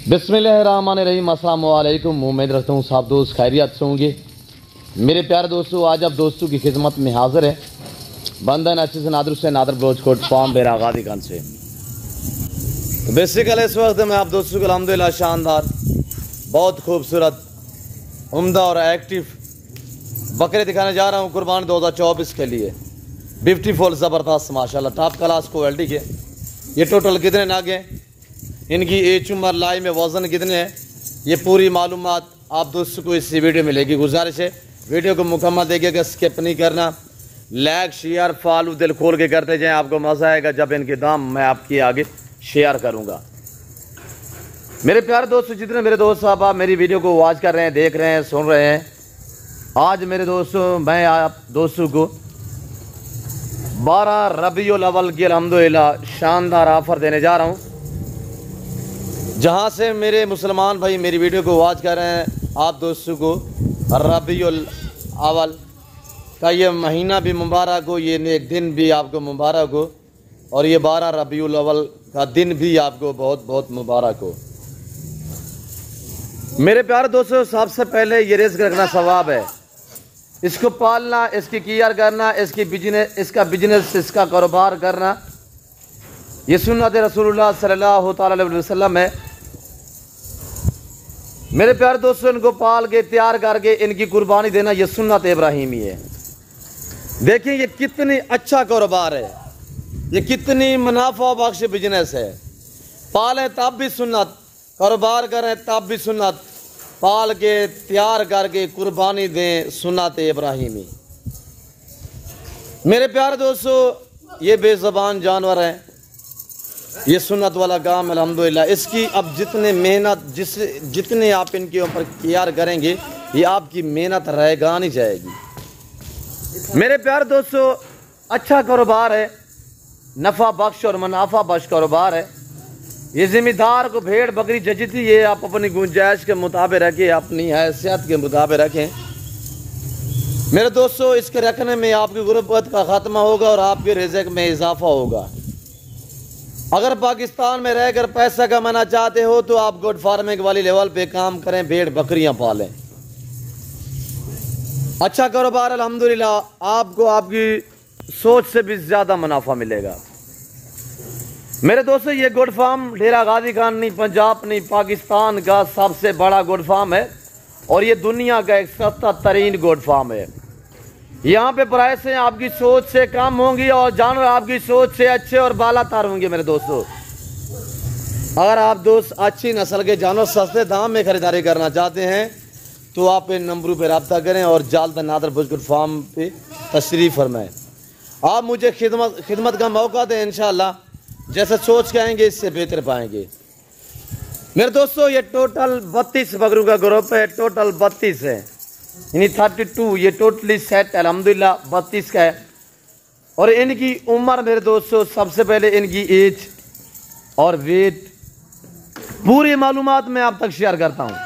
बिस्मिल्लाहिर्रहमानिर्रहीम। अस्सलाम वालेकुम। उम्मीद रखता हूँ सब दोस्त खैरियत से होंगे। मेरे प्यारे दोस्तों, आज आप दोस्तों की खिदमत में हाजिर है बंदन अच्छे से नादर बलोच कोट फार्म बेरागादी खान से। तो बेसिकली इस वक्त मैं आप दोस्तों को अल्हम्दुलिल्लाह शानदार, बहुत खूबसूरत, उम्दा और एक्टिव बकरे दिखाने जा रहा हूँ कुर्बान 2024 के लिए। ब्यूटीफुल, ज़बरदस्त, माशाल्लाह टॉप क्लास क्वालिटी के। ये टोटल कितने नाग हैं, इनकी एज उम्र, लाई में वज़न कितने हैं, ये पूरी मालूमात आप दोस्तों को इस वीडियो में लेगी। गुजारिश है वीडियो को मुकम्मल देखिएगा, स्किप नहीं करना। लाइक शेयर फॉलो दिल खोल के करते जाएं, आपको मज़ा आएगा जब इनके दाम मैं आपके आगे शेयर करूंगा। मेरे प्यारे दोस्तों, जितने मेरे दोस्त साहब आप मेरी वीडियो को वॉच कर रहे हैं, देख रहे हैं, सुन रहे हैं, आज मेरे दोस्तों मैं आप दोस्तों को 12 रबीउल अव्वल की अल्हम्दुलिल्लाह शानदार ऑफ़र देने जा रहा हूँ। जहाँ से मेरे मुसलमान भाई मेरी वीडियो को वॉच कर रहे हैं, आप दोस्तों को रबीउल अव्वल का ये महीना भी मुबारक हो, ये एक दिन भी आपको मुबारक हो, और ये 12 रबीउल अव्वल का दिन भी आपको बहुत बहुत मुबारक हो। मेरे प्यारे दोस्तों, सबसे पहले ये रिस्क रखना सवाब है, इसको पालना, इसकी केयर करना, इसका बिजनेस, इसका कारोबार करना, ये सुन्नत रसूलुल्लाह सल्लल्लाहु अलैहि वसल्लम है। मेरे प्यारे दोस्तों, इनको पाल के तैयार करके इनकी कुर्बानी देना ये सुन्नत इब्राहिमी है। देखिए ये कितनी अच्छा कारोबार है, ये कितनी मुनाफा बख्श बिजनेस है। पालें तब भी सुन्नत, कारोबार करें तब भी सुन्नत, पाल के तैयार करके कुर्बानी दें सुन्नत इब्राहिमी। मेरे प्यारे दोस्तों, ये बेज़बान जानवर हैं, ये सुन्नत वाला काम अल्हम्दुलिल्लाह। इसकी अब जितने मेहनत जितने आप इनके ऊपर केयर करेंगे, ये आपकी मेहनत रहेगा नहीं जाएगी। मेरे प्यारे दोस्तों, अच्छा कारोबार है, नफ़ा बख्श और मुनाफा बख्श कारोबार है। ये ज़िम्मेदार को भेड़ बकरी जचती है, आप अपनी गुंजाइश के मुताबिक रखें, अपनी हैसियत के मुताबिक रखें। मेरे दोस्तों, इसके रखने में आपकी गुर्बत का ख़त्मा होगा और आपके रिज़्क़ में इजाफा होगा। अगर पाकिस्तान में रहकर पैसा कमाना चाहते हो तो आप गुड फार्मिंग वाली लेवल पे काम करें, भेड़ बकरियां पालें। अच्छा कारोबार अल्हम्दुलिल्लाह, आपको आपकी सोच से भी ज़्यादा मुनाफा मिलेगा। मेरे दोस्तों, ये गुड फार्म डेरा गाजी खान नहीं, पंजाब नहीं, पाकिस्तान का सबसे बड़ा गुड फार्म है और ये दुनिया का एक सस्ता तरीन गुड फार्म है। यहाँ पे प्राइसें आपकी सोच से कम होंगी और जानवर आपकी सोच से अच्छे और बालातर होंगे। मेरे दोस्तों, अगर आप दोस्त अच्छी नस्ल के जानवर सस्ते दाम में खरीदारी करना चाहते हैं तो आप इन नंबरों पर रब्ता करें और जल्द नादर बुजुर्ग फार्म पे तशरीफ़ फरमाएं। आप मुझे खिदमत का मौका दें, इंशाअल्लाह जैसे सोच के आएंगे इससे बेहतर पाएंगे। मेरे दोस्तों, ये टोटल 32 बकरों का ग्रुप है, टोटल 32 है, यानी 32, ये टोटली सेट अल्हम्दुलिल्लाह 32 का है। और इनकी उम्र मेरे दोस्तों, सबसे पहले इनकी एज और वेट पूरी मालूमात मैं आप तक शेयर करता हूँ।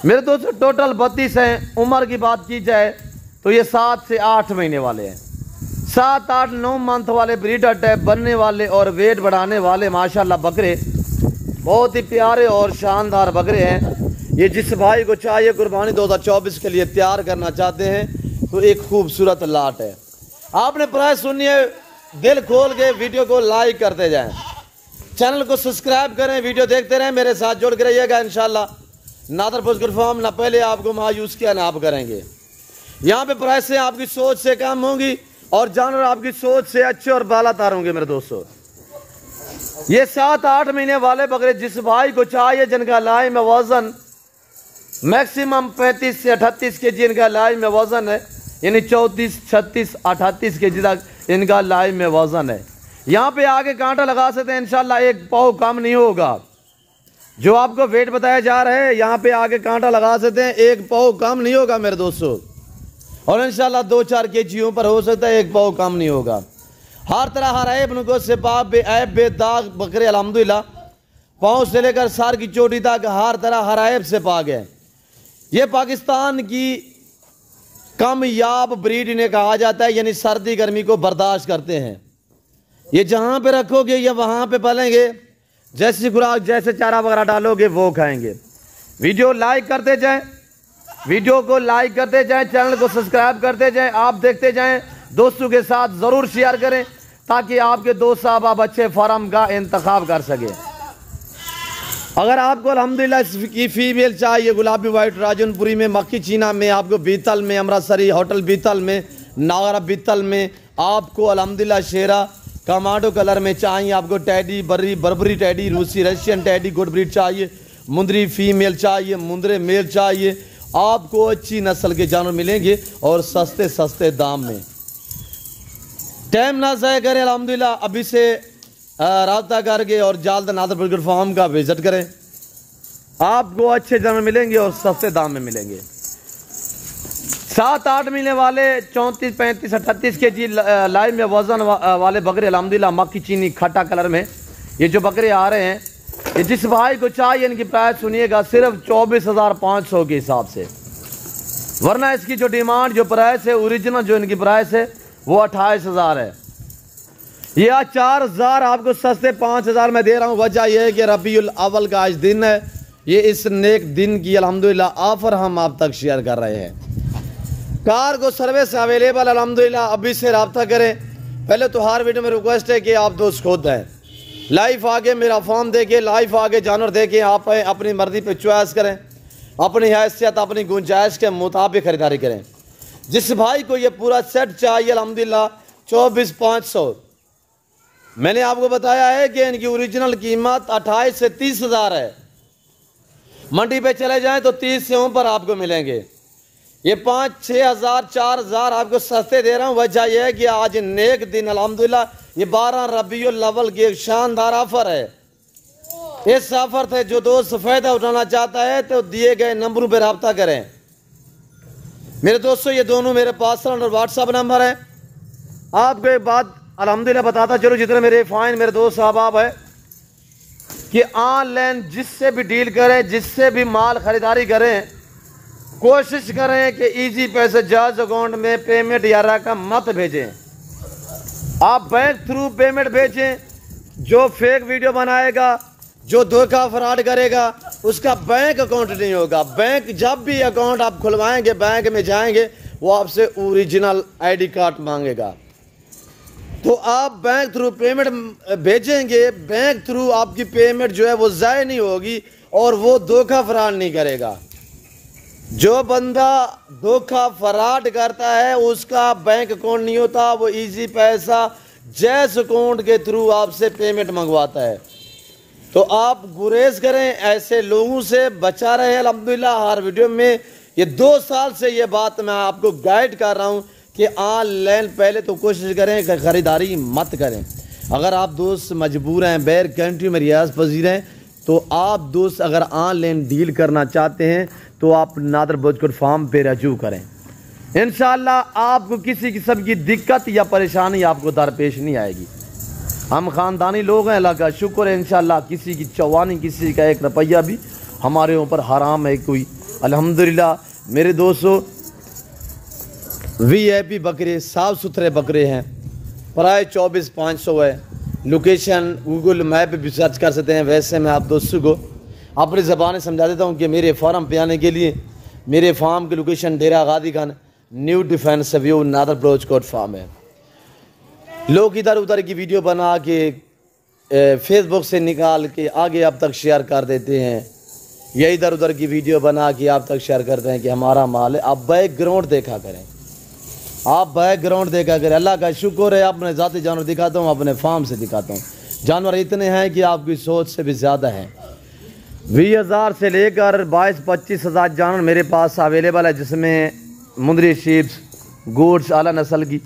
मेरे दोस्तों, टोटल 32 हैं। उम्र की बात की जाए तो ये 7 से 8 महीने वाले हैं, 7, 8, 9 मंथ वाले ब्रीडर टाइप बनने वाले और वेट बढ़ाने वाले माशाल्लाह बकरे, बहुत ही प्यारे और शानदार बकरे हैं। ये जिस भाई को चाहिए कुर्बानी 2024 के लिए तैयार करना चाहते हैं तो एक खूबसूरत लाट है। आपने प्राइस सुनिए, दिल खोल के वीडियो को लाइक करते जाएं, चैनल को सब्सक्राइब करें, वीडियो देखते रहें, मेरे साथ जुड़ के रहिएगा। इंशाल्लाह नादर बुजुर्ग फार्म ना पहले आपको मायूस किया ना आप करेंगे। यहाँ पे प्राइसें आपकी सोच से कम होंगी और जानवर आपकी सोच से अच्छे और बालातर होंगे। मेरे दोस्तों, ये 7, 8 महीने वाले बकरे जिस भाई को चाहिए, जिनका लाई में वजन मैक्सिमम 35 से 38 के जी इनका लाई में वजन है, यानी 34, 36, 38 के जी तक इनका लाई में वजन है। यहाँ पे आगे कांटा लगा सकते हैं, इंशाल्लाह 1 पाव कम नहीं होगा। जो आपको वेट बताया जा रहा है, यहाँ पे आगे कांटा लगा सकते हैं, 1 पाव कम नहीं होगा मेरे दोस्तों। और इंशाल्लाह 2-4 केजी ऊपर हो सकता है, 1 पाव कम नहीं होगा। हर तरह हर ऐब नुको से पाप बेऐब बेदाग बकरे अल्हम्दुलिल्लाह, पाँव से लेकर सर की चोटी तक हर तरह हर ऐब से पाक है। ये पाकिस्तान की कामयाब ब्रीड इन्हें कहा जाता है, यानी सर्दी गर्मी को बर्दाश्त करते हैं। ये जहाँ पे रखोगे ये वहाँ पे पलेंगे, जैसी खुराक जैसे चारा वगैरह डालोगे वो खाएंगे। वीडियो लाइक करते जाएं, वीडियो को लाइक करते जाएं, चैनल को सब्सक्राइब करते जाएं, आप देखते जाएं, दोस्तों के साथ ज़रूर शेयर करें ताकि आपके दोस्त साहब आप अच्छे फार्म का इंतखाब कर सकें। अगर आपको अल्हम्दुलिल्लाह की फीमेल चाहिए गुलाबी वाइट राजनपुरी में, मक्खी चीना में, आपको बीतल में, अमृतसरी होटल बीतल में, नागरा बीतल में, आपको अल्हम्दुलिल्लाह शेरा कमांडो कलर में चाहिए, आपको टैडी बर्बरी टैडी, रूसी रशियन टैडी गुड ब्रीड चाहिए, मुंदरी फीमेल चाहिए, मुंदरे मेल चाहिए, आपको अच्छी नस्ल के जानवर मिलेंगे और सस्ते सस्ते दाम में। टाइम ना ज़ाया करें, अल्हम्दुलिल्लाह अभी से राब्ता करके और जल्द नादर बुजुर्ग फार्म का विजिट करें, आपको अच्छे जानवर मिलेंगे और सस्ते दाम में मिलेंगे। 7-8 महीने वाले 34, 35, 38 kg लाइव में वजन वाले बकरे अल्हम्दुलिल्लाह मक्खी चीनी खट्टा कलर में ये जो बकरे आ रहे हैं, ये जिस भाई को चाहिए इनकी प्राइस सुनिएगा सिर्फ 24,500 के हिसाब से, वरना इसकी जो डिमांड जो प्राइस है ओरिजिनल जो इनकी प्राइस है वो 28,000 है। ये आज 4,000 आपको सस्ते 5,000 में दे रहा हूँ। वजह यह है कि रबीउल अव्वल का आज दिन है, ये इस नेक दिन की अल्हम्दुलिल्लाह ऑफर हम आप तक शेयर कर रहे हैं। कार को सर्विस अवेलेबल अल्हम्दुलिल्लाह, अभी से रब्ता करें। पहले तो हर वीडियो में रिक्वेस्ट है कि आप दोस्त खुद हैं, लाइव आगे मेरा फॉर्म देखें, लाइव आगे जानवर देखें, आप अपनी मर्जी पे चॉइस करें, अपनी हैसियत अपनी गुंजाइश के मुताबिक खरीदारी करें। जिस भाई को ये पूरा सेट चाहिए अल्हम्दुलिल्लाह 24,500, मैंने आपको बताया है कि इनकी ओरिजिनल कीमत 28 से 30,000 है। मंडी पे चले जाएं तो 30 से ऊपर आपको मिलेंगे। ये 5-6 हज़ार 4,000 आपको सस्ते दे रहा हूँ। वजह यह है कि आज नेक दिन अल्हम्दुलिल्लाह ये 12 रबीउल अव्वल की एक शानदार ऑफर है। इस ऑफर से जो दोस्त फायदा उठाना चाहता है तो दिए गए नंबरों पर रब्ता करें। मेरे दोस्तों ये दोनों मेरे पर्सनल और व्हाट्सअप नंबर है। आपको एक बात अल्हम्दुलिल्लाह बताता चलो, जितने मेरे फाइन मेरे दोस्त साहब है कि ऑनलाइन जिससे भी डील करें, जिससे भी माल खरीदारी करें, कोशिश करें कि इजी पैसे जायज अकाउंट में पेमेंट या रकम मत भेजें। आप बैंक थ्रू पेमेंट भेजें। जो फेक वीडियो बनाएगा, जो धोखा फ्रॉड करेगा, उसका बैंक अकाउंट नहीं होगा। बैंक जब भी अकाउंट आप खुलवाएंगे, बैंक में जाएंगे, वो आपसे ओरिजिनल आईडी कार्ड मांगेगा। तो आप बैंक थ्रू पेमेंट भेजेंगे, बैंक थ्रू आपकी पेमेंट जो है वो ज़ाया नहीं होगी और वो धोखा फ्रॉड नहीं करेगा। जो बंदा धोखा फ्रॉड करता है उसका बैंक अकाउंट नहीं होता, वो इजी पैसा जैस अकाउंट के थ्रू आपसे पेमेंट मंगवाता है। तो आप गुरेज करें, ऐसे लोगों से बचा रहे। अल्हम्दुलिल्लाह हर वीडियो में ये 2 साल से ये बात मैं आपको गाइड कर रहा हूँ कि ऑनलाइन पहले तो कोशिश करें कि ख़रीदारी मत करें। अगर आप दोस्त मजबूर हैं, बैर कंट्री में रियाज पजीर हैं, तो आप दोस्त अगर ऑनलाइन डील करना चाहते हैं तो आप नादर बुजुर्ग फार्म पे रजू करें। इंशाअल्लाह आपको किसी किस्म की दिक्कत या परेशानी आपको दरपेश नहीं आएगी। हम ख़ानदानी लोग हैं, अल्लाह का शुक्र है। इंशाअल्लाह किसी की चौवानी, किसी का 1 रुपया भी हमारे ऊपर हराम है कोई। अल्हम्दुलिल्लाह मेरे दोस्तों VIP बकरे, साफ़ सुथरे बकरे हैं। प्राइस 24,500 है। लोकेशन गूगल मैप पे भी सर्च कर सकते हैं। वैसे मैं आप दोस्तों को अपनी ज़बान समझा देता हूँ कि मेरे फार्म पे आने के लिए मेरे फार्म की लोकेशन डेरा गादी खान, न्यू डिफेंस व्यू, नादर बुजुर्ग फार्म है। लोग इधर उधर की वीडियो बना के फेसबुक से निकाल के आगे आप तक शेयर कर देते हैं, या इधर उधर की वीडियो बना के आप तक शेयर करते हैं कि हमारा माल है। आप बैकग्राउंड देखा करें, आप बैकग्राउंड देखा करें। अल्लाह का शुक्र है, अपने ज़ाती जानवर दिखाता हूँ, अपने फार्म से दिखाता हूँ। जानवर इतने हैं कि आपकी सोच से भी ज़्यादा हैं। 20,000 से लेकर 22-25 हज़ार जानवर मेरे पास अवेलेबल है, जिसमें मुंदरी शीप्स, गोट्स आला नस्ल की,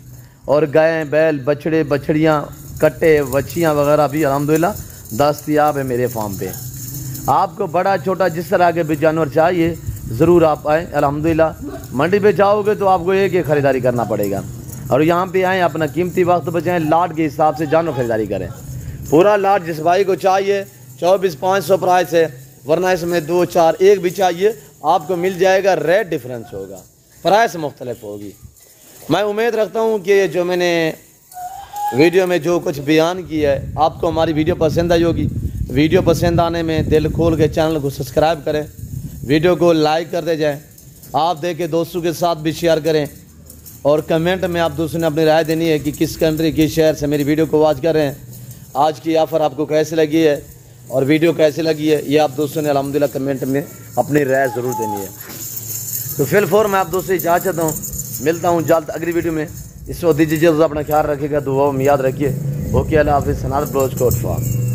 और गाय, बैल, बछड़े, बछड़ियाँ, कट्टे, वच्छियाँ वगैरह भी अल्हम्दुलिल्लाह दस्तयाब है मेरे फार्म पे। आपको बड़ा छोटा जिस तरह के भी जानवर चाहिए ज़रूर आप आएँ। अल्हम्दुलिल्लाह मंडी पे जाओगे तो आपको एक ही ख़रीदारी करना पड़ेगा, और यहाँ पे आएँ, अपना कीमती वक्त बचाएँ, लाट के हिसाब से जानवर खरीदारी करें। पूरा लाट जिस भाई को चाहिए 24,500 प्राइस है, वरना इसमें 2, 4, 1 भी चाहिए आपको मिल जाएगा। रेट डिफरेंस होगा, प्राइस मुख्तलिफ होगी। मैं उम्मीद रखता हूँ कि जो मैंने वीडियो में जो कुछ बयान किया है आपको हमारी वीडियो पसंद आई होगी। वीडियो पसंद आने में दिल खोल के चैनल को सब्सक्राइब करें, वीडियो को लाइक कर दे जाए, आप देखे दोस्तों के साथ भी शेयर करें और कमेंट में आप दोस्तों ने अपनी राय देनी है कि किस कंट्री किस शहर से मेरी वीडियो को वॉच कर रहे हैं। आज की ऑफ़र आपको कैसी लगी है और वीडियो कैसी लगी है, ये आप दोस्तों ने अल्हम्दुलिल्लाह कमेंट में अपनी राय ज़रूर देनी है। तो फिलहाल मैं आप दोस्तों से इजाज़त हूँ, मिलता हूँ जल्द अगली वीडियो में। इस वक्त दीजिए, अपना ख्याल रखिएगा, दुआ में याद रखिए। ओके, अल्लाह हाफिज़। सनात ब्रोच कोट फार्म।